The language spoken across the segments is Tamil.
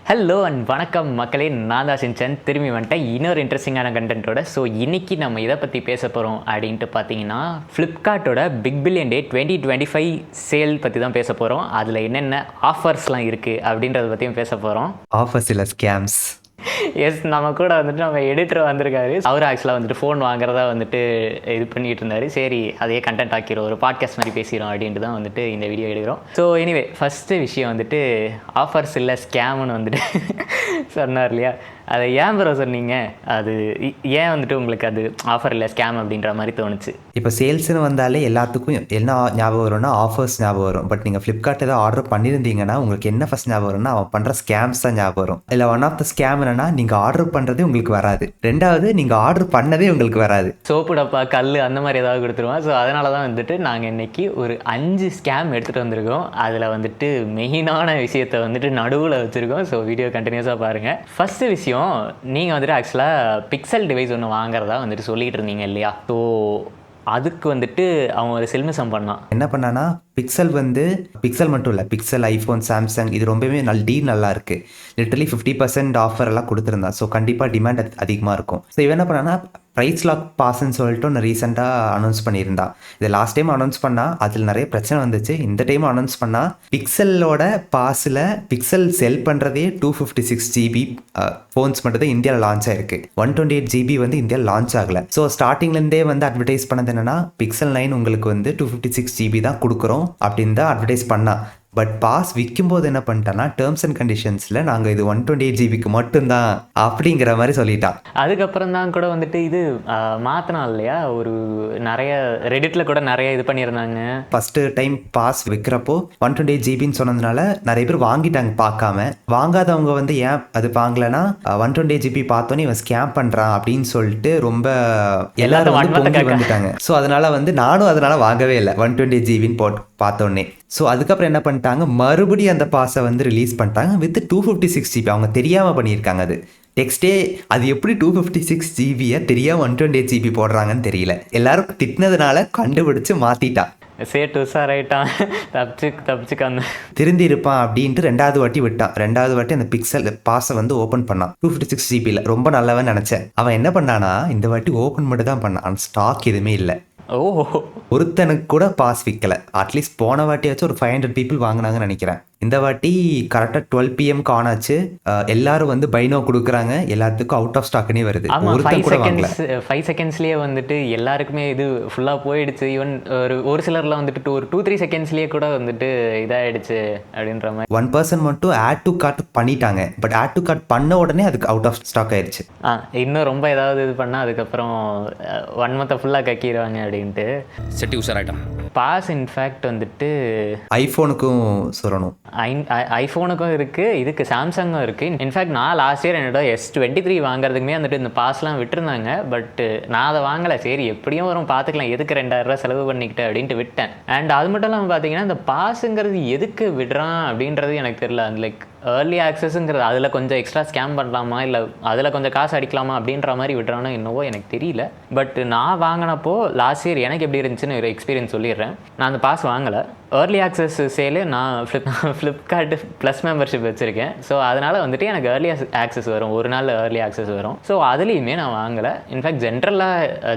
ஹலோ அண்ட் வணக்கம் மக்களே, நான் தான் சின்சன் திரும்பி வந்துட்டேன் இன்னொரு இன்ட்ரெஸ்டிங்கான கண்டென்ட்டோட. ஸோ இன்றைக்கி நம்ம இதை பற்றி பேச போகிறோம் அப்படின்ட்டு பார்த்தீங்கன்னா, ஃப்ளிப்கார்ட்டோட பிக் பில்லியன் டே 2025 சேல் பற்றி தான் பேச போகிறோம். அதில் என்னென்ன ஆஃபர்ஸ்லாம் இருக்குது அப்படின்றத பற்றியும் பேச போகிறோம். ஆஃபர்ஸ் இல்லை, ஸ்கேம்ஸ். எஸ், நம்ம கூட வந்துட்டு நம்ம எடிட்டர் வந்திருக்காரு. அவர் ஆக்சுவலாக வந்துட்டு ஃபோன் வாங்குறதா வந்துட்டு இது பண்ணிட்டு இருந்தார். சரி, அதே கண்டென்ட் ஆக்கிடும், ஒரு பாட்காஸ்ட் மாதிரி பேசிடும் அப்படின்ட்டு தான் வந்துட்டு இந்த வீடியோ எடுக்கிறோம். ஸோ எனிவே, ஃபஸ்ட்டு விஷயம் வந்துட்டு ஆஃபர்ஸ் இல்லை ஸ்கேம்னு வந்துட்டு சொன்னார் இல்லையா, அதை ஏன் ப்ரோ சொன்னீங்க? அது ஏன் வந்துட்டு உங்களுக்கு அது ஆஃபர் இல்லை ஸ்கேம் அப்படின்ற மாதிரி தோணுச்சு? இப்போ சேல்ஸ்னு வந்தாலே எல்லாத்துக்கும் என்ன ஞாபகம் வரும்னா ஆஃபர்ஸ் ஞாபகம் வரும். பட் நீங்கள் ஃப்ளிப்கார்ட் ஏதாவது ஆர்டர் பண்ணியிருந்தீங்கன்னா உங்களுக்கு என்ன ஃபஸ்ட் ஞாபகம் வரும்னா அவன் பண்ணுற ஸ்கேம்ஸ் தான் ஞாபகம் வரும். இல்லை ஒன் ஆஃப் த ஸ்கேம் என்னன்னா நீங்கள் ஆர்டர் பண்ணுறதே உங்களுக்கு வராது, ரெண்டாவது நீங்கள் ஆர்டர் பண்ணதே உங்களுக்கு வராது. சோப்பு டப்பா, கல் அந்த மாதிரி ஏதாவது கொடுத்துருவோம். ஸோ அதனால தான் வந்துட்டு நாங்கள் இன்றைக்கி ஒரு 5 ஸ்கேம் எடுத்துகிட்டு வந்திருக்கோம். அதில் வந்துட்டு மெயினான விஷயத்தை வந்துட்டு நடுவில் வச்சுருக்கோம். ஸோ வீடியோ கண்டினியூஸாக பாருங்கள். ஃபஸ்ட்டு விஷயம், நீங்கள் வந்துட்டு ஆக்சுவலாக பிக்சல் டிவைஸ் ஒன்று வாங்குறதா வந்துட்டு சொல்லிகிட்டு இருந்தீங்க இல்லையா? ஸோ அதுக்கு வந்துட்டு அவன் ஒரு செல்மிசம் பண்ணான். என்ன பண்ணான்னா, பிக்சல் மட்டும் இல்லை, பிக்சல், ஐஃபோன், சாம்சங் இது ரொம்பவே டீல் நல்லா இருக்குது. லிட்டரலி 50% ஆஃபர் எல்லாம் கொடுத்துருந்தான். ஸோ கண்டிப்பாக டிமாண்ட் அதிகமாக இருக்கும். ஸோ இவன் என்ன பண்ணான்னா, ப்ரைஸ் லாக் பாஸ்ன்னு சொல்லிட்டு ஒன்று ரீசெண்டாக அனௌன்ஸ் பண்ணியிருந்தான். இது லாஸ்ட் டைம் அனௌன்ஸ் பண்ணால் அதில் நிறைய பிரச்சனை வந்துச்சு. இந்த டைம் அனௌன்ஸ் பண்ணால் பிக்சலோட பாஸில் பிக்சல் செல் பண்ணுறதே 256 GB ஃபோன்ஸ் மட்டும் தான் இந்தியாவில் லான்ச் ஆயிருக்கு. 128 GB வந்து இந்தியாவில் லான்ச் ஆகலை. ஸோ ஸ்டார்டிங்லேருந்தே வந்து அட்வர்டைஸ் பண்ணது என்னன்னா, பிக்சல் 9 உங்களுக்கு வந்து 256 GB தான் கொடுக்குறோம் அப்படின்னு தான் அட்வர்டைஸ் பண்ணா. பட் பாஸ் விற்கும்போது என்ன பண்ணிட்டான்னா, டேர்ம்ஸ் அண்ட் கண்டிஷன்ஸில் நாங்கள் இது 128 GBக்கு மட்டும்தான் அப்படிங்கிற மாதிரி சொல்லிட்டான். அதுக்கப்புறம் தான் கூட வந்துட்டு இது மாற்றினா இல்லையா, ஒரு நிறைய ரெடிட்டில் கூட நிறைய இது பண்ணியிருந்தாங்க. ஃபஸ்ட்டு டைம் பாஸ் விற்கிறப்போ 128 GBன்னு சொன்னதுனால நிறைய பேர் வாங்கிட்டாங்க பார்க்காம. வாங்காதவங்க வந்து ஏன் அது வாங்கலைன்னா, 128 GB பார்த்தோன்னே இவன் ஸ்கேம் பண்ணுறான் அப்படின்னு சொல்லிட்டு ரொம்ப எல்லாரும் வந்துட்டாங்க. ஸோ அதனால வந்து நானும் அதனால வாங்கவே இல்லை 128 GBன்னு பார்த்தோன்னே. ஸோ அதுக்கப்புறம் என்ன பண்ணிட்டாங்க, மறுபடியும் அந்த பாஸை வந்து ரிலீஸ் பண்ணிட்டாங்க வித் 256 GB. அவங்க தெரியாமல் பண்ணியிருக்காங்க. அது டெக்ஸ்டே அது எப்படி 256 GBயை தெரியாமல் 128 GB போடுறாங்கன்னு தெரியல. எல்லாரும் திட்டினதுனால கண்டுபிடிச்சு மாற்றிட்டான். சேட்டு உஷாராயிட்டான், தப்பிச்சுக்கான்னு திருந்தி இருப்பான் அப்படின்ட்டு ரெண்டாவது வாட்டி விட்டான். ரெண்டாவது வாட்டி அந்த பிக்சல் பாஸை வந்து ஓப்பன் பண்ணான் 256 GBயில். ரொம்ப நல்லவன் நினச்சேன். அவன் என்ன பண்ணானா, இந்த வாட்டி ஓப்பன் மட்டும் தான் பண்ணான், ஸ்டாக் எதுவுமே இல்லை. ஒருத்தனுக்கு கூட பாஸ் விற்கல. அட்லீஸ்ட் போன வாட்டியாச்சும் ஒரு 500 people வாங்கினாங்கன்னு நினைக்கிறேன். இந்த வாட்டி கரெக்டாக 12 PM ஆன் ஆச்சு. எல்லாரும் வந்து பைனோ கொடுக்குறாங்க, எல்லாத்துக்கும் அவுட் ஆஃப் ஸ்டாக்னே வருது. 5 செகண்ட்ஸ்லேயே வந்துட்டு எல்லாருக்குமே இது ஃபுல்லாக போயிடுச்சு. ஈவன் ஒரு சிலர்லாம் வந்துட்டு ஒரு 2-3 செகண்ட்ஸ்லேயே கூட வந்துட்டு இதாகிடுச்சு அப்படின்ற மாதிரி. 1% மட்டும் ஆட் டு கார்ட் பண்ணிட்டாங்க. பட் ஆட் டு கார்ட் பண்ண உடனே அதுக்கு அவுட் ஆஃப் ஸ்டாக் ஆயிடுச்சு. இன்னும் ரொம்ப ஏதாவது இது பண்ணால் அதுக்கப்புறம் 1 month ஃபுல்லாக கக்கிடுவாங்க அப்படின்ட்டு செட்டி உஷாராயிட்டான். பாஸ் இன்ஃபேக்ட் வந்துட்டு ஐஃபோனுக்கும் சொல்லணும், ஐஃபோனுக்கும் இருக்குது, இதுக்கு சாம்சங்கும் இருக்குது. இன்ஃபேக்ட் நான் லாஸ்ட் இயர் என்னோட S23 வாங்குறதுக்குமே வந்துட்டு இந்த பாஸ்லாம் விட்டுருந்தாங்க. பட் நான் அதை வாங்கலை. சரி எப்படியும் வரும் பார்த்துக்கலாம், எதுக்கு 2000 ரூபா செலவு பண்ணிக்கிட்டு அப்படின்ட்டு விட்டேன். அண்ட் அது மட்டும் இல்லாமல் பார்த்தீங்கன்னா, இந்த பாஸுங்கிறது எதுக்கு விடுறான் அப்படின்றது எனக்கு தெரியல. அந்த லைக் ஏர்லி ஆக்சஸ்ங்கிறது அதில் கொஞ்சம் எக்ஸ்ட்ரா ஸ்கேம் பண்ணலாமா, இல்லை அதில் கொஞ்சம் காசு அடிக்கலாமா அப்படின்ற மாதிரி விடுறானோ என்னவோ எனக்கு தெரியல. பட் நான் வாங்கினப்போ லாஸ்ட் இயர் எனக்கு எப்படி இருந்துச்சுன்னு ஒரு எக்ஸ்பீரியன்ஸ் சொல்லிடுறேன். நான் அந்த பாஸ் வாங்கலை. ஏர்லி ஆக்சஸ் சேலு நான் ஃப்ளிப்கார்ட் ப்ளஸ் மெம்பர்ஷிப் வச்சுருக்கேன். ஸோ அதனால் வந்துட்டு எனக்கு ஏர்லி ஆக்சஸ் வரும், ஒரு நாள் ஏர்லி ஆக்சஸ் வரும். ஸோ அதுலேயுமே நான் வாங்கலை. இன்ஃபேக்ட்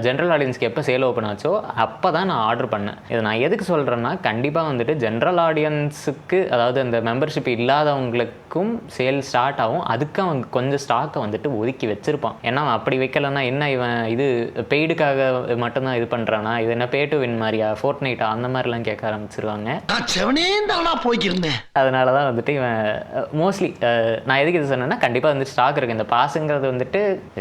ஜென்ரல் ஆடியன்ஸ்க்கு எப்போ சேல் ஓப்பன் ஆச்சோ அப்போ தான் நான் ஆர்டர் பண்ணேன். இதை நான் எதுக்கு சொல்கிறேன்னா, கண்டிப்பாக வந்துட்டு ஜென்ரல் ஆடியன்ஸுக்கு, அதாவது அந்த மெம்பர்ஷிப் இல்லாதவங்களுக்கும் சேல் ஸ்டார்ட் ஆகும். அதுக்கு அவன் கொஞ்சம் ஸ்டாக்கை வந்துட்டு ஒதுக்கி வச்சுருப்பான். ஏன்னா அப்படி வைக்கலன்னா என்ன, இவன் இது பெய்டுக்காக மட்டும்தான் இது பண்ணுறானா, இது என்ன பே டு வின் மாதிரியா, ஃபோர்ட்நைட்டா அந்த மாதிரிலாம் கேட்க ஆரம்பிச்சிருவாங்க. அதனாலதான் வந்துட்டு இவன் மோஸ்ட்லி, நான் எதுக்கு இது சொன்னேன்னா, கண்டிப்பாக வந்து ஸ்டாக் இருக்கு. இந்த பாஸுங்கிறது வந்துட்டு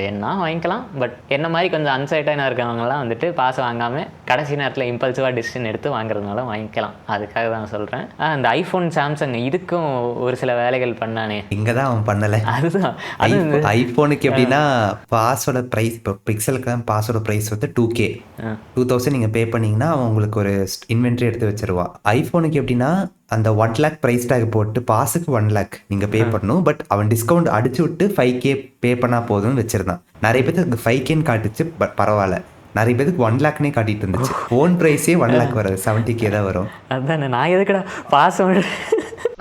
என்ன வாங்கிக்கலாம். பட் என்ன மாதிரி கொஞ்சம் அன்சைட்டாக இருக்கவங்கலாம் வந்துட்டு பாஸ் வாங்காம கடைசி நேரத்தில் இம்பல்சிவாக டிசிஷன் எடுத்து வாங்குறதுனால வாங்கிக்கலாம். அதுக்காக தான் சொல்கிறேன். அந்த ஐஃபோன், சாம்சங் இதுக்கும் ஒரு சில வேலைகள் பண்ணானே, இங்கே தான் அவன் பண்ணலை. அதுதான் ஐஃபோனுக்கு எப்படின்னா, பாஸோட ப்ரைஸ், இப்போ பிக்சலுக்கு தான் பாஸோட ப்ரைஸ் வந்து 2K 2000 நீங்கள் பே பண்ணிங்கன்னா அவன் உங்களுக்கு ஒரு இன்வென்ட்ரி எடுத்து வச்சிருவான். ஐஃபோனுக்கு எப்படின்னா, அந்த 1 lakh ப்ரைஸ் டேக் போட்டு பாஸுக்கு 1 lakh நீங்கள் பே பண்ணணும். பட் அவன் டிஸ்கவுண்ட் அடிச்சு விட்டு 5K பே பண்ணால் போதும்னு வச்சிருந்தான். நிறைய பேருக்கு 5Kன்னு காட்டுச்சு. பட் பரவாயில்ல, நிறைய பேருக்கு 1 lakhனே காட்டிட்டு இருந்துச்சு. ஃபோன் ப்ரைஸே 1 lakh வரும், 70K தான் வரும். அதுதானே நான் எதுக்குடா பாஸ்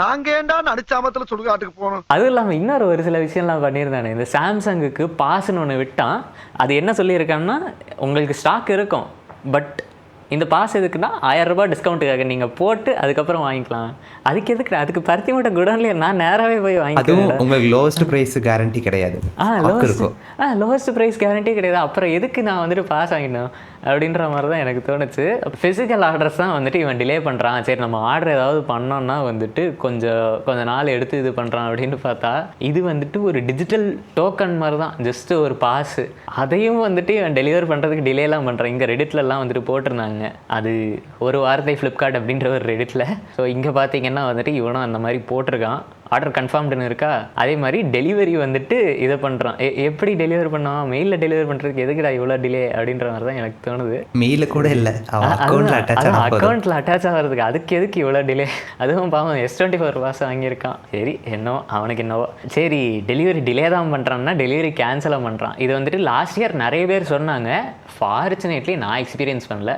நாங்க ஏண்டா நடிச்சாமத்துல சுடுகாட்டுக்கு போனோம். அதுவும் இல்லாமல் இன்னொரு ஒரு சில விஷயம்லாம் பண்ணியிருந்தானே. இந்த சாம்சங்குக்கு பாஸ்ன்னு ஒன்று விட்டான். அது என்ன சொல்லியிருக்கான்னா, உங்களுக்கு ஸ்டாக் இருக்கும், பட் இந்த பாஸ் எதுக்குன்னா 1000 ரூபாய் டிஸ்கவுண்ட்டுக்காக நீங்கள் போட்டு அதுக்கப்புறம் வாங்கிக்கலாம். அதுக்கு எதுக்கு? அதுக்கு பருத்தி மூட்டை குடோன்லேயே நான் நேராகவே போய் அதுவும் வாங்கிக்கிறேன். உங்களுக்கு லோவஸ்ட் ப்ரைஸ் கேரண்டி கிடையாது. லோவஸ்ட் ப்ரைஸ் கேரண்டி கிடையாது. அப்புறம் எதுக்கு நான் வந்துட்டு பாஸ் வாங்கினோம் அப்படின்ற மாதிரி தான் எனக்கு தோணுச்சு. ஃபிசிக்கல் ஆர்டர்ஸ் தான் வந்துட்டு இவன் டிலே பண்ணுறான். சரி நம்ம ஆர்டர் ஏதாவது பண்ணோன்னா வந்துட்டு கொஞ்சம் நாள் எடுத்து இது பண்ணுறான் அப்படின்னு பார்த்தா, இது வந்துட்டு ஒரு டிஜிட்டல் டோக்கன் மாதிரி தான், ஜஸ்ட் ஒரு பாஸு. அதையும் வந்துட்டு இவன் டெலிவர் பண்ணுறதுக்கு டிலேலாம் பண்ணுறான். இங்கே ரெடிட்லலாம் வந்துட்டு போட்டிருந்தாங்க, அது ஒரு வார்த்தை ஃப்ளிப்கார்ட் அப்படின்ற ஒரு ரெடிட்டில். ஸோ இங்கே பார்த்தீங்கன்னா வந்துட்டு இவனும் அந்த மாதிரி போட்டிருக்கான். ஆர்டர் கன்ஃபார்ம்டுன்னு இருக்கா. அதே மாதிரி டெலிவரி வந்துட்டு இதை பண்ணுறான். எப்படி டெலிவர் பண்ணுவான்? மெயிலில் டெலிவர் பண்ணுறதுக்கு எதுக்குடா இவ்வளோ டிலே அப்படின்ற மாதிரி தான் எனக்கு தோணுது. மெயிலில் கூட இல்லை, அக்கௌண்ட்டில் அட்டாச் ஆகிறதுக்கு அதுக்கு எதுக்கு இவ்வளோ டிலே? அதுவும் பாவம் S24 பாஸ் வாங்கியிருக்கான். சரி என்னவோ அவனுக்கு என்னவோ. சரி டெலிவரி டிலே தான் பண்ணுறான்னா டெலிவரி கேன்சலாக பண்ணுறான். இது வந்துட்டு லாஸ்ட் இயர் நிறைய பேர் சொன்னாங்க. ஃபார்ச்சுனேட்லி நான் எக்ஸ்பீரியன்ஸ் பண்ணல.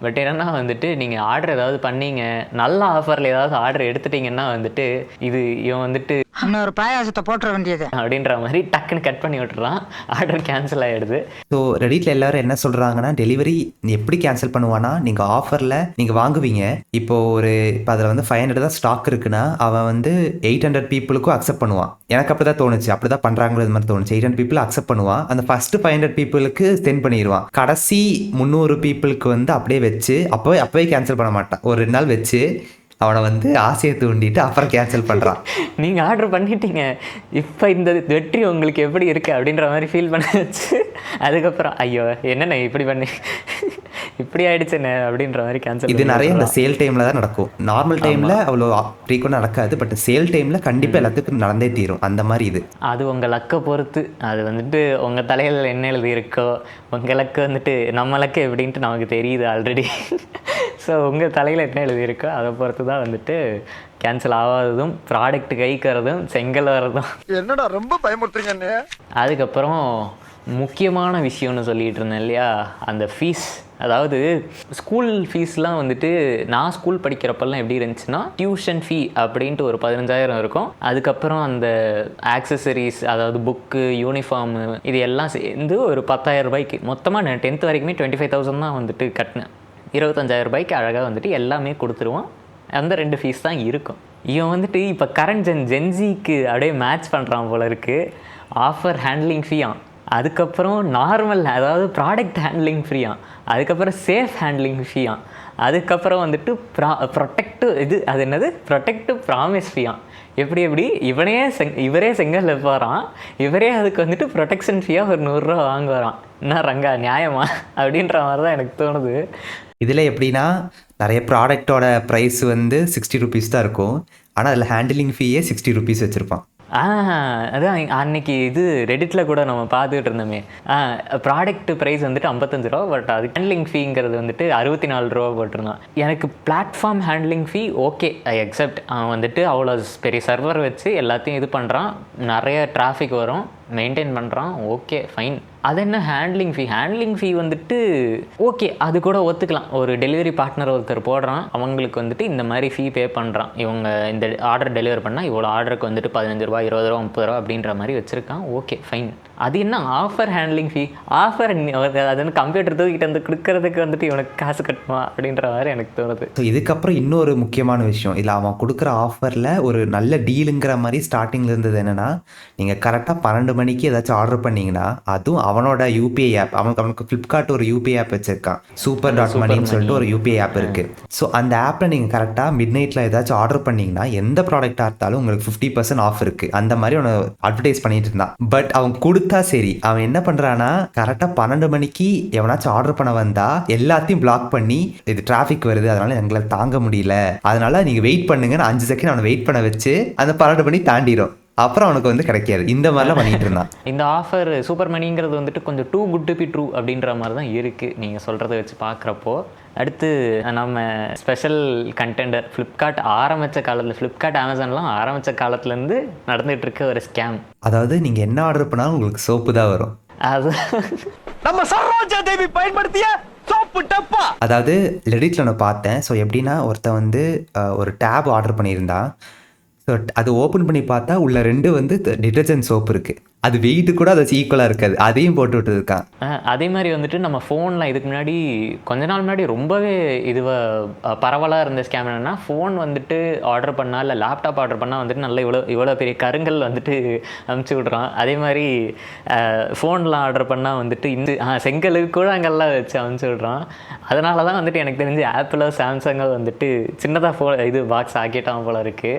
பட் என்னென்னா வந்துட்டு நீங்கள் ஆர்டர் ஏதாவது பண்ணீங்க, நல்ல ஆஃபரில் ஏதாவது ஆர்டர் எடுத்துட்டிங்கன்னா வந்துட்டு இவன் வந்துட்டு இன்னொரு பாயாசத்தை போட்டுற வேண்டியது அப்படின்ற மாதிரி டக்குன்னு கட் பண்ணி விட்டுறான். ஆர்டர் கேன்சல் ஆகிடுது. ஸோ ரெடிட்டில் எல்லாரும் என்ன சொல்கிறாங்கன்னா, டெலிவரி எப்படி கேன்சல் பண்ணுவான்னா, நீங்கள் ஆஃபரில் நீங்கள் வாங்குவீங்க. இப்போ அதில் வந்து 500 தான் ஸ்டாக் இருக்குன்னா அவன் வந்து 800 பீப்புளுக்கும் அக்செப்ட் பண்ணுவான். எனக்கு அப்படி தான் தோணுச்சு, அப்படி தான் பண்ணுறாங்கிறது மாதிரி தோணுச்சு. 800 பீப்புள் அக்செப்ட் பண்ணுவான். அந்த ஃபஸ்ட்டு 500 பீப்புளுக்கு சென்ட் பண்ணிடுவான். கடைசி 300 பீப்புளுக்கு வந்து அப்படியே வச்சு அப்போவே கேன்சல் பண்ண மாட்டான். ஒரு 2 நாள் வச்சு அவனை வந்து ஆசையை தூண்டிட்டு அப்புறம் கேன்சல் பண்ணுறான். நீங்கள் ஆர்டர் பண்ணிட்டீங்க, இப்போ இந்த வெற்றி உங்களுக்கு எப்படி இருக்குது அப்படின்ற மாதிரி ஃபீல் பண்ண வச்சு அதுக்கப்புறம் ஐயோ என்னண்ணே இப்படி ஆயிடுச்சுண்ணே அப்படின்ற மாதிரி கேன்சல். இது நிறைய இந்த சேல் டைமில் தான் நடக்கும். நார்மல் டைமில் அவ்வளோ ஃப்ரீக்வெண்டாக நடக்காது. பட் சேல் டைமில் கண்டிப்பாக எல்லாத்துக்கும் நடந்தே தீரும். அந்த மாதிரி இது அது உங்கள் லக்கை பொறுத்து. அது வந்துட்டு உங்கள் தலையில் என்ன எழுதி இருக்கோ, உங்கள் லக்கு வந்துட்டு நம்ம லக்கு எப்படின்ட்டு நமக்கு தெரியுது ஆல்ரெடி. ஸோ உங்கள் தலையில் என்ன எழுதியிருக்கோ அதை பொறுத்து தான் வந்துட்டு கேன்சல் ஆகாததும் ப்ராடக்ட் கைக்கிறதும் செங்கல் வரதும். என்னடா ரொம்ப பயமுறுத்துறீங்க. அதுக்கப்புறம் முக்கியமான விஷயம்னு சொல்லிகிட்டு இருந்தேன் இல்லையா, அந்த ஃபீஸ். அதாவது ஸ்கூல் ஃபீஸ்லாம் வந்துட்டு நான் ஸ்கூல் படிக்கிறப்பெல்லாம் எப்படி இருந்துச்சுன்னா, டியூஷன் ஃபீ அப்படின்ட்டு ஒரு 15,000 இருக்கும். அதுக்கப்புறம் அந்த ஆக்சசரிஸ், அதாவது புக்கு, யூனிஃபார்மு, இது எல்லாம் சேர்ந்து ஒரு 10,000 ரூபாய்க்கு மொத்தமாக நான் 10th வரைக்குமே 25,000 தான் வந்துட்டு கட்டினேன். 25,000 ரூபாய்க்கு அழகாக வந்துட்டு எல்லாமே கொடுத்துருவான். அந்த 2 ஃபீஸ் தான் இருக்கும். இவன் வந்துட்டு இப்போ கரண்ட் ஜென்சிக்கு அப்படியே மேட்ச் பண்ணுறான் போல இருக்குது. ஆஃபர் ஹேண்ட்லிங் ஃப்ரீயாம், அதுக்கப்புறம் நார்மல் அதாவது ப்ராடக்ட் ஹேண்ட்லிங் ஃப்ரீயாம், அதுக்கப்புறம் சேஃப் ஹேண்ட்லிங் ஃப்ரீயாம், அதுக்கப்புறம் வந்துட்டு அது என்னது ப்ரொடெக்ட் ப்ராமிஸ் ஃப்ரீயாம். எப்படி இவரே செங்கல் வைப்பாரான், இவரே அதுக்கு வந்துட்டு ப்ரொடெக்ஷன் ஃபீயாக ஒரு 100 ரூபா வாங்குவாரான். என்ன ரங்கா நியாயமா அப்படின்ற மாதிரி தான் எனக்கு தோணுது. இதில் எப்படின்னா, நிறைய ப்ராடக்டோட ப்ரைஸ் வந்து 60 ருபீஸ் தான் இருக்கும். ஆனால் அதில் ஹேண்டிலிங் ஃபீயே 60 ருபீஸ் வச்சுருப்பான். அதான் அன்னைக்கு ரெடிட்டில் கூட நம்ம பார்த்துக்கிட்டு இருந்தோமே. ப்ராடக்ட் ப்ரைஸ் வந்துட்டு 55 ரூபா, பட் அது ஹேண்ட்லிங் ஃபீங்கிறது வந்துட்டு 64 ரூபா போட்டிருந்தான். எனக்கு platform handling fee okay, I accept. அவன் வந்துட்டு அவ்வளோ பெரிய சர்வர் வச்சு எல்லாத்தையும் இது பண்ணுறான், நிறைய டிராஃபிக் வரும், மெயின்டைன் பண்ணுறான், ஓகே ஃபைன். அது என்ன ஹேண்ட்லிங் ஃபீ வந்துட்டு ஓகே, அது கூட ஒத்துக்கலாம். ஒரு டெலிவரி பார்ட்னர் ஒருத்தர் போடுறான், அவங்களுக்கு வந்துட்டு இந்த மாதிரி ஃபீ பே பண்ணுறான். இவங்க இந்த ஆர்டர் டெலிவர் பண்ணால் இவ்வளோ ஆர்டருக்கு வந்துட்டு 15 ரூபா, 20 ரூபா, 30 ரூபா அப்படின்ற மாதிரி வச்சுருக்கான், ஓகே ஃபைன். அது என்ன ஆஃபர் ஹேண்ட்லிங் ஃபீ? ஆஃபர் அது வந்து கம்ப்யூட்டர் தூக்கிட்டு வந்து கொடுக்கறதுக்கு வந்துட்டு இவனுக்கு காசு கட்டுமா அப்படின்ற மாதிரி எனக்கு தோணுது. ஸோ இதுக்கப்புறம் இன்னொரு முக்கியமான விஷயம், இல்லை அவன் கொடுக்குற ஆஃபரில் ஒரு நல்ல டீலுங்கிற மாதிரி ஸ்டார்டிங்கில் இருந்தது என்னென்னா, நீங்கள் கரெக்டாக 12 மணிக்கு ஏதாச்சும் ஆர்டர் பண்ணிங்கன்னா, அதுவும் அவனோட யூபிஐ ஆப், அவனுக்கு ஃப்ளிப்கார்ட் ஒரு யூபிஐ ஆப் வச்சுருக்கான், Super.moneyன்னு சொல்லிட்டு ஒரு யூபிஐ ஆப் இருக்குது. ஸோ அந்த ஆப்பில் நீங்கள் கரெக்டாக மிட் நைட்டில் ஏதாச்சும் ஆர்டர் பண்ணிங்கன்னா எந்த ப்ராடக்டாக இருந்தாலும் உங்களுக்கு 50% ஆஃப் இருக்குது. அந்த மாதிரி அவனை அட்வர்டைஸ் பண்ணிட்டு இருந்தான். பட் அவன் கொடுத்தா சரி, அவன் என்ன பண்ணுறான்னா, கரெக்டாக 12 மணிக்கு எவனாச்சும் ஆர்டர் பண்ண வந்தா எல்லாத்தையும் பிளாக் பண்ணி, இது டிராஃபிக் வருது அதனால எங்களால் தாங்க முடியல, அதனால நீங்கள் வெயிட் பண்ணுங்கன்னு 5 செகண்ட் அவனை வெயிட் பண்ண வச்சு அந்த 12 மணி தாண்டிடும். அப்புறம் அவனுக்கு வந்து கிடைக்காது. இந்த மாதிரிலாம் பண்ணிட்டு இருந்தான். இந்த ஆஃபர் சூப்பர் மணிங்கிறது வந்துட்டு கொஞ்சம் too good to be true அப்படின்ற மாதிரி தான் இருக்குது நீங்கள் சொல்கிறத வச்சு பார்க்குறப்போ. அடுத்து நம்ம ஸ்பெஷல் கண்டெண்டர் ஃப்ளிப்கார்ட் ஆரம்பித்த காலத்தில், ஃப்ளிப்கார்ட் அமேசான்லாம் ஆரம்பித்த காலத்துலேருந்து நடந்துகிட்டு இருக்க ஒரு ஸ்கேம். அதாவது நீங்கள் என்ன ஆர்டர் பண்ணாலும் உங்களுக்கு சோப்பு தான் வரும். அது நம்ம சரோஜா தேவி பயன்படுத்திய சோப்பு டப்பா. அதாவது ரெடிட்டில் நான் பார்த்தேன். ஸோ எப்படின்னா, ஒருத்தன் வந்து ஒரு டேப் ஆர்டர் பண்ணியிருந்தான். ஸோ அது ஓப்பன் பண்ணி பார்த்தா உள்ள 2 வந்து டிட்டர்ஜென்ட் சோப் இருக்குது. அது வெயிட்டு கூட அது ஈக்குவலாக இருக்காது, அதையும் போட்டு விட்டுருக்கான். அதே மாதிரி வந்துட்டு நம்ம ஃபோனில் இதுக்கு முன்னாடி கொஞ்ச நாள் முன்னாடி ரொம்பவே பரவலாக இருந்த ஸ்கேம் என்னென்னா, ஃபோன் வந்துட்டு ஆர்டர் பண்ணால் இல்லை லேப்டாப் ஆர்டர் பண்ணால் வந்துட்டு நல்லா இவ்வளோ பெரிய கருங்கல் வந்துட்டு அமுச்சு விட்றான். அதே மாதிரி ஃபோன்லாம் ஆர்டர் பண்ணால் வந்துட்டு செங்கலுக்கு கூட அங்கெல்லாம் வச்சு அமுச்சு விட்றான். அதனால தான் வந்துட்டு எனக்கு தெரிஞ்சு ஆப்பிளோ சாம்சங்கோ வந்துட்டு சின்னதாக இது பாக்ஸ் ஆக்கிட்டான் போல இருக்குது.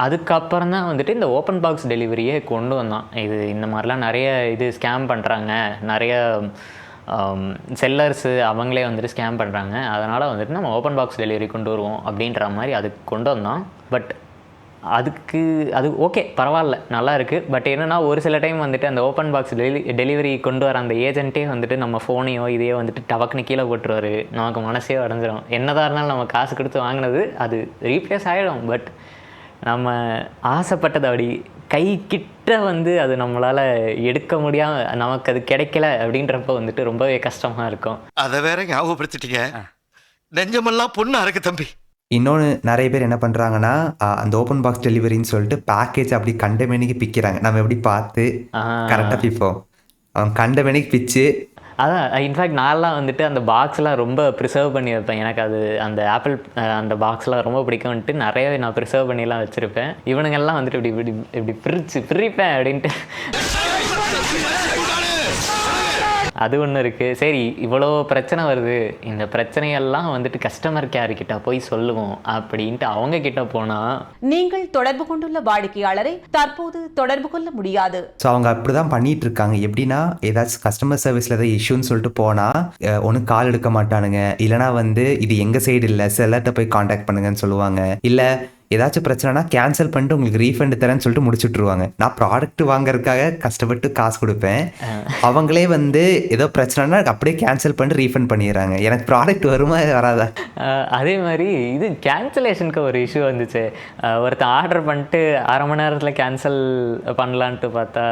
அதுக்கப்புறம் தான் வந்துட்டு இந்த ஓப்பன் பாக்ஸ் டெலிவரியே கொண்டு வந்தான். இந்த மாதிரிலாம் நிறைய ஸ்கேம் பண்ணுறாங்க, நிறைய செல்லர்ஸு அவங்களே வந்துட்டு ஸ்கேம் பண்ணுறாங்க, அதனால் வந்துட்டு நம்ம ஓப்பன் பாக்ஸ் டெலிவரி கொண்டு வருவோம் அப்படின்ற மாதிரி அதுக்கு கொண்டு வந்தான். பட் அது ஓகே, பரவாயில்ல, நல்லா இருக்குது. பட் என்னென்னா ஒரு சில டைம் வந்துட்டு அந்த ஓப்பன் பாக்ஸ் டெலிவரி கொண்டு வர அந்த ஏஜென்ட்டே வந்துட்டு நம்ம ஃபோனையோ இதையோ வந்துட்டு டவக்குன்னு கீழே போட்டுருவார். நமக்கு மனசே உடஞ்சிரும். என்னதான் இருந்தாலும் நம்ம காசு கொடுத்து வாங்கினது அது ரீப்ளேஸ் ஆகிடும். பட் நம்ம ஆசைப்பட்டது அப்படி கை கிட்ட அது நம்மளால் எடுக்க முடியாமல் நமக்கு அது கிடைக்கல அப்படின்றப்ப வந்துட்டு ரொம்பவே கஷ்டமாக இருக்கும். அதை வேற ஞாபகப்படுத்திட்டீங்க, நெஞ்சமெல்லாம் பொண்ணா இருக்கு தம்பி. இன்னொன்று நிறைய பேர் என்ன பண்ணுறாங்கன்னா, அந்த ஓப்பன் பாக்ஸ் டெலிவரின்னு சொல்லிட்டு பேக்கேஜ் அப்படி கண்ட மேனிக்கு பிக்கிறாங்க. நம்ம எப்படி பார்த்து கரெக்டாக பிப்போம், அவன் கண்ட மேனிக்கு பிச்சு. அதான் இன்ஃபேக்ட் நான்லாம் வந்துட்டு அந்த பாக்ஸ்லாம் ரொம்ப ப்ரிசர்வ் பண்ணி வைப்பேன். எனக்கு அந்த ஆப்பிள் அந்த பாக்ஸ்லாம் ரொம்ப பிடிக்கும்ன்ட்டு நிறையவே நான் ப்ரிசர்வ் பண்ணிலாம் வச்சுருப்பேன். இவனுங்கெல்லாம் வந்துட்டு இப்படி பிரிப்பேன் அப்படின்ட்டு அது ஒன்று இருக்குது. சரி, இவ்வளோ பிரச்சனை வருது, இந்த பிரச்சனையெல்லாம் வந்துட்டு கஸ்டமர் கேர் கிட்ட போய் சொல்லுவோம் அப்படின்ட்டு அவங்க கிட்ட போனால், நீங்கள் தொடர்பு கொண்டுள்ள வாடிக்கையாளரை தற்போது தொடர்பு கொள்ள முடியாது. ஸோ அவங்க அப்படி தான் பண்ணிட்டு இருக்காங்க. எப்படின்னா, ஏதாச்சும் கஸ்டமர் சர்வீஸில் ஏதாவது இஷ்யூன்னு சொல்லிட்டு போனால் ஒன்று கால் எடுக்க மாட்டானுங்க, இல்லைனா இது எங்கள் சைடு இல்லை, செல்லர்கிட்ட போய் காண்டாக்ட் பண்ணுங்கன்னு சொல்லுவாங்க. இல்லை ஏதாச்சும் பிரச்சனைனா கேன்சல் பண்ணிட்டு உங்களுக்கு ரீஃபண்ட் தரேன்னு சொல்லிட்டு முடிச்சுட்ருவாங்க. நான் ப்ராடக்ட் வாங்குறதுக்காக கஷ்டப்பட்டு காசு கொடுப்பேன், அவங்களே ஏதோ பிரச்சனைனா அப்படியே கேன்சல் பண்ணிட்டு ரீஃபண்ட் பண்ணிடுறாங்க. எனக்கு ப்ராடக்ட் வருமா வராதா? அதே மாதிரி கேன்சலேஷனுக்கு ஒரு இஷ்யூ வந்துச்சு. ஒருத்தன் ஆர்டர் பண்ணிட்டு அரை மணி நேரத்தில் கேன்சல் பண்ணலான்ட்டு பார்த்தா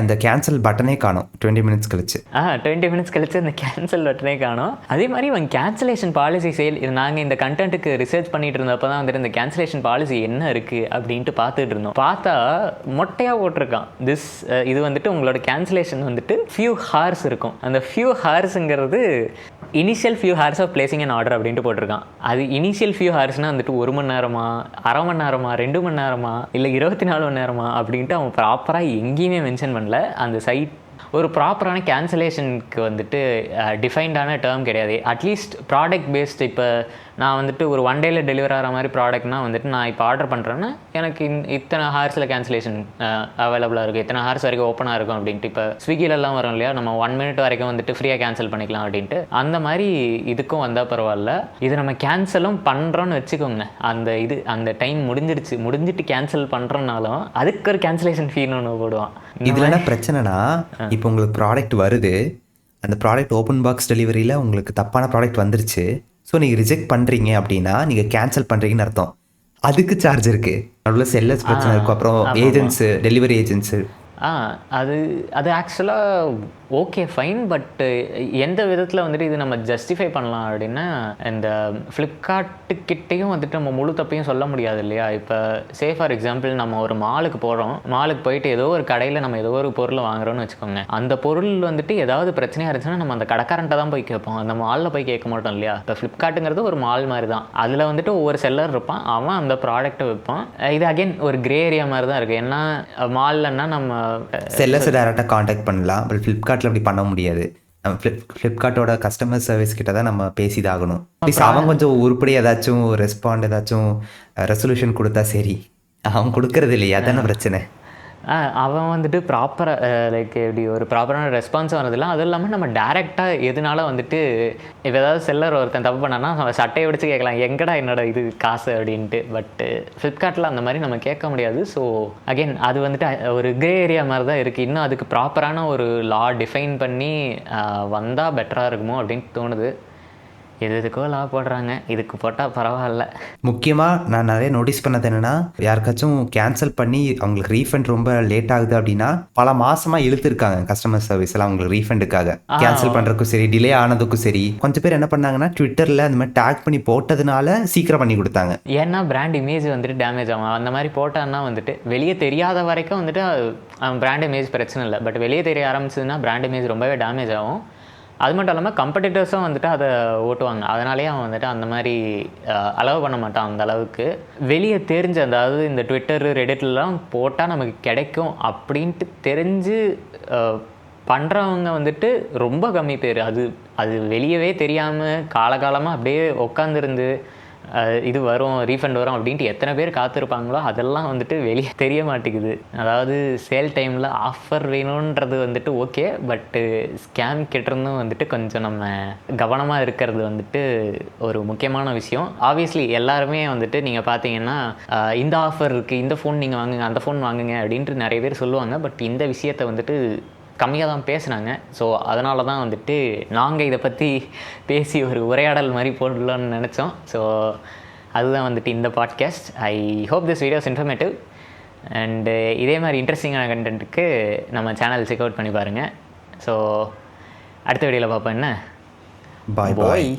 அந்த கேன்சல் பட்டனே காணும் 20 மினிட்ஸ் கழிச்சு. 20 மினிட்ஸ் கழிச்சு அந்த கேன்சல் பட்டனே காணும். அதே மாதிரி இவன் கேன்சலேஷன் பாலிசி நாங்கள் இந்த கண்டென்ட்டுக்கு ரிசர்ச் பண்ணிட்டு இருந்தப்போ தான் வந்துட்டு இந்த கேன்சலேஷன் பாலிசி என்ன இருக்குது அப்படின்ட்டு பார்த்துட்டு இருந்தோம். பார்த்தா மொட்டையாக போட்டிருக்கான், இது வந்துட்டு உங்களோட கேன்சலேஷன் வந்துட்டு ஃபியூ ஹார்ஸ் இருக்கும். அந்த ஃபியூ ஹார்ஸுங்கிறது initial few hours of placing an order அப்படின்ட்டு போட்டிருக்கான். அது இனிஷியல் ஃபியூ ஹார்ஸ்னால் வந்துட்டு 1 மணி நேரமா, அரை மணி நேரமா, 2 மணி நேரமா, இல்லை 24 மணி நேரமா அப்படின்ட்டு அவன் ப்ராப்பராக எங்கேயுமே மென்ஷன் பண்ணல. அந்த சைட் ஒரு ப்ராப்பரான கேன்சலேஷனுக்கு வந்துட்டு டிஃபைன்டான டேர்ம் கிடையாது. அட்லீஸ்ட் ப்ராடக்ட் பேஸ்ட், இப்போ நான் வந்துட்டு ஒரு 1 டேயில் டெலிவர் ஆகிற மாதிரி ப்ராடக்ட்னால் வந்துட்டு நான் இப்போ ஆர்டர் பண்ணுறேன்னா எனக்கு இத்தனை ஹார்ஸில் கேன்சலேஷன் அவைலபிளாக இருக்குது, இத்தனை ஹார்ஸ் வரைக்கும் ஓப்பனாக இருக்கும் அப்படின்ட்டு. இப்போ ஸ்விக்கிலெல்லாம் வரும் இல்லையா, நம்ம 1 மினிட் வரைக்கும் வந்துட்டு ஃப்ரீயாக கேன்சல் பண்ணிக்கலாம் அப்படின்ட்டு. அந்த மாதிரி இதுக்கும் வந்தால் பரவாயில்ல. இது நம்ம கேன்சலும் பண்ணுறோன்னு வச்சுக்கோங்க, அந்த டைம் முடிஞ்சிட்டு கேன்சல் பண்ணுறோன்னாலும் அதுக்கு ஒரு கேன்சலேஷன் ஃபீன்னு ஒன்று போடுவான். இதில் என்ன பிரச்சனைனா, இப்போ உங்களுக்கு ப்ராடக்ட் வருது, அந்த ப்ராடக்ட் ஓப்பன் பாக்ஸ் டெலிவரியில் உங்களுக்கு தப்பான ப்ராடக்ட் வந்துருச்சு. ஸோ நீங்கள் ரிஜெக்ட் பண்ணுறீங்க அப்படின்னா நீங்கள் கேன்சல் பண்ணுறீங்கன்னு அர்த்தம். அதுக்கு சார்ஜ் இருக்குது, நடுவில் செல்லர்ஸ் பிரச்சனை இருக்கும், அப்புறம் ஏஜென்ட்ஸு, டெலிவரி ஏஜென்ட்ஸு. அது ஆக்சுவலாக ஓகே ஃபைன். பட் எந்த விதத்தில் வந்துட்டு இது நம்ம ஜஸ்டிஃபை பண்ணலாம் அப்படின்னா, இந்த ஃப்ளிப்கார்ட்டுக்கிட்டேயும் வந்துட்டு நம்ம முழு தப்பையும் சொல்ல முடியாது இல்லையா. இப்போ ஃபார் எக்ஸாம்பிள் நம்ம ஒரு மாலுக்கு போகிறோம், மாலுக்கு போயிட்டு ஏதோ ஒரு கடையில் நம்ம ஏதோ ஒரு பொருளை வாங்குறோம்னு வச்சுக்கோங்க. அந்த பொருள் வந்துட்டு ஏதாவது பிரச்சனையாக இருந்துச்சுன்னா நம்ம அந்த கடைக்காரன்ட்ட தான் போய் கேட்போம், அந்த மாலில் போய் கேட்க மாட்டோம் இல்லையா. இப்போ ஃப்ளிப்கார்ட்டுங்கிறது ஒரு மால் மாதிரி தான், அதில் வந்துட்டு ஒவ்வொரு செல்லர் இருப்பான், அவன் அந்த ப்ராடக்ட்டை விற்பான். இது அகெயின் ஒரு கிரே ஏரியா மாதிரி தான் இருக்குது. ஏன்னா மால்லன்னா நம்ம செல்லர்ஸை டேரெக்டாக காண்டாக்ட் பண்ணலாம், பட் ஃப்ளிப்கார்ட்டில் அப்படி பண்ண முடியாது. நம்ம ஃப்ளிப்கார்ட்டோட கஸ்டமர் சர்வீஸ் கிட்ட தான் நம்ம பேசிதாகணும். ப்ளீஸ் அவங்க கொஞ்சம் உருப்படி ஏதாச்சும் ரெஸ்பாண்ட், ஏதாச்சும் ரெசல்யூஷன் கொடுத்தா சரி. அவன் கொடுக்கறது இல்லையா, அதான பிரச்சனை. அவன் வந்துட்டு ப்ராப்பராக லைக் எப்படி ஒரு ப்ராப்பரான ரெஸ்பான்ஸ் வரதில்லை. அதுவும் இல்லாமல் நம்ம டேரெக்டாக எதனால வந்துட்டு இப்போ ஏதாவது செல்லர் ஒருத்தன் தப்பு பண்ணான்னா நம்ம சட்டையை பிடிச்சி கேட்கலாம், எங்கடா என்னோட இது காசு அப்படின்ட்டு. பட்டு ஃப்ளிப்கார்ட்டில் அந்த மாதிரி நம்ம கேட்க முடியாது. ஸோ அகெயின் அது வந்துட்டு ஒரு கிரே ஏரியா மாதிரி தான் இருக்குது. இன்னும் அதுக்கு ப்ராப்பரான ஒரு லா டிஃபைன் பண்ணி வந்தால் பெட்டராக இருக்குமோ அப்படின்னு தோணுது. எதுக்கோ லா போடுறாங்க, இதுக்கு போட்டால் பரவாயில்ல. முக்கியமாக நான் நிறைய நோட்டீஸ் பண்ணது என்னென்னா, யாருக்காச்சும் கேன்சல் பண்ணி அவங்களுக்கு ரீஃபண்ட் ரொம்ப லேட் ஆகுது அப்படின்னா பல மாசமாக இழுத்துருக்காங்க கஸ்டமர் சர்வீஸ்லாம் அவங்களுக்கு ரீஃபண்டுக்காக. கேன்சல் பண்ணுறதுக்கும் சரி, டிலே ஆனதுக்கும் சரி. கொஞ்சம் பேர் என்ன பண்ணாங்கன்னா ட்விட்டரில் அந்த மாதிரி டேக் பண்ணி போட்டதுனால சீக்கிரம் பண்ணி கொடுத்தாங்க. ஏன்னா பிராண்ட் இமேஜ் வந்துட்டு டேமேஜ் ஆகும். அந்த மாதிரி போட்டான்னா வந்துட்டு வெளியே தெரியாத வரைக்கும் வந்துட்டு பிராண்ட் இமேஜ் பிரச்சனை இல்லை. பட் வெளியே தெரிய ஆரம்பிச்சதுன்னா பிராண்ட் இமேஜ் ரொம்பவே டேமேஜ் ஆகும். அது மட்டும் இல்லாமல் கம்படிட்டர்ஸும் வந்துட்டு அதை ஓட்டுவாங்க. அதனாலேயே அவன் வந்துட்டு அந்த மாதிரி அலோவ் பண்ண மாட்டான். அந்த அளவுக்கு வெளியே தெரிஞ்ச, அதாவது இந்த ட்விட்டர் ரெடிட்லாம் போட்டால் நமக்கு கிடைக்கும் அப்படின்ட்டு தெரிஞ்சு பண்ணுறவங்க வந்துட்டு ரொம்ப கம்மி பேர். அது வெளியவே தெரியாமல் காலகாலமாக அப்படியே உட்காந்துருந்து இது வரும், ரீஃபண்ட் வரும் அப்படின்ட்டு எத்தனை பேர் காத்திருப்பாங்களோ அதெல்லாம் வந்துட்டு வெளியே தெரிய மாட்டேங்குது. அதாவது சேல் டைமில் ஆஃபர் வேணுன்றது வந்துட்டு ஓகே, பட்டு ஸ்கேம் கிட்டேருந்தும் வந்துட்டு கொஞ்சம் நம்ம கவனமாக இருக்கிறது வந்துட்டு ஒரு முக்கியமான விஷயம். ஆப்வியஸ்லி எல்லாருமே வந்துட்டு நீங்கள் பார்த்தீங்கன்னா இந்த ஆஃபர் இருக்குது, இந்த ஃபோன் நீங்கள் வாங்குங்க, அந்த ஃபோன் வாங்குங்க அப்படின்ட்டு நிறைய பேர் சொல்லுவாங்க. பட் இந்த விஷயத்தை வந்துட்டு கம்மியாக தான் பேசுனாங்க. ஸோ அதனால தான் வந்துட்டு நாங்கள் இதை பற்றி பேசி ஒரு உரையாடல் மாதிரி போடலான்னு நினச்சோம். ஸோ அதுதான் வந்துட்டு இந்த podcast. I hope this videos informative and இதே மாதிரி இன்ட்ரெஸ்டிங்கான கண்டென்ட்டுக்கு நம்ம சேனல் செக் அவுட் பண்ணி பாருங்கள். ஸோ அடுத்த வீடியோவில் பார்ப்போம். என்ன பாய் பாய்.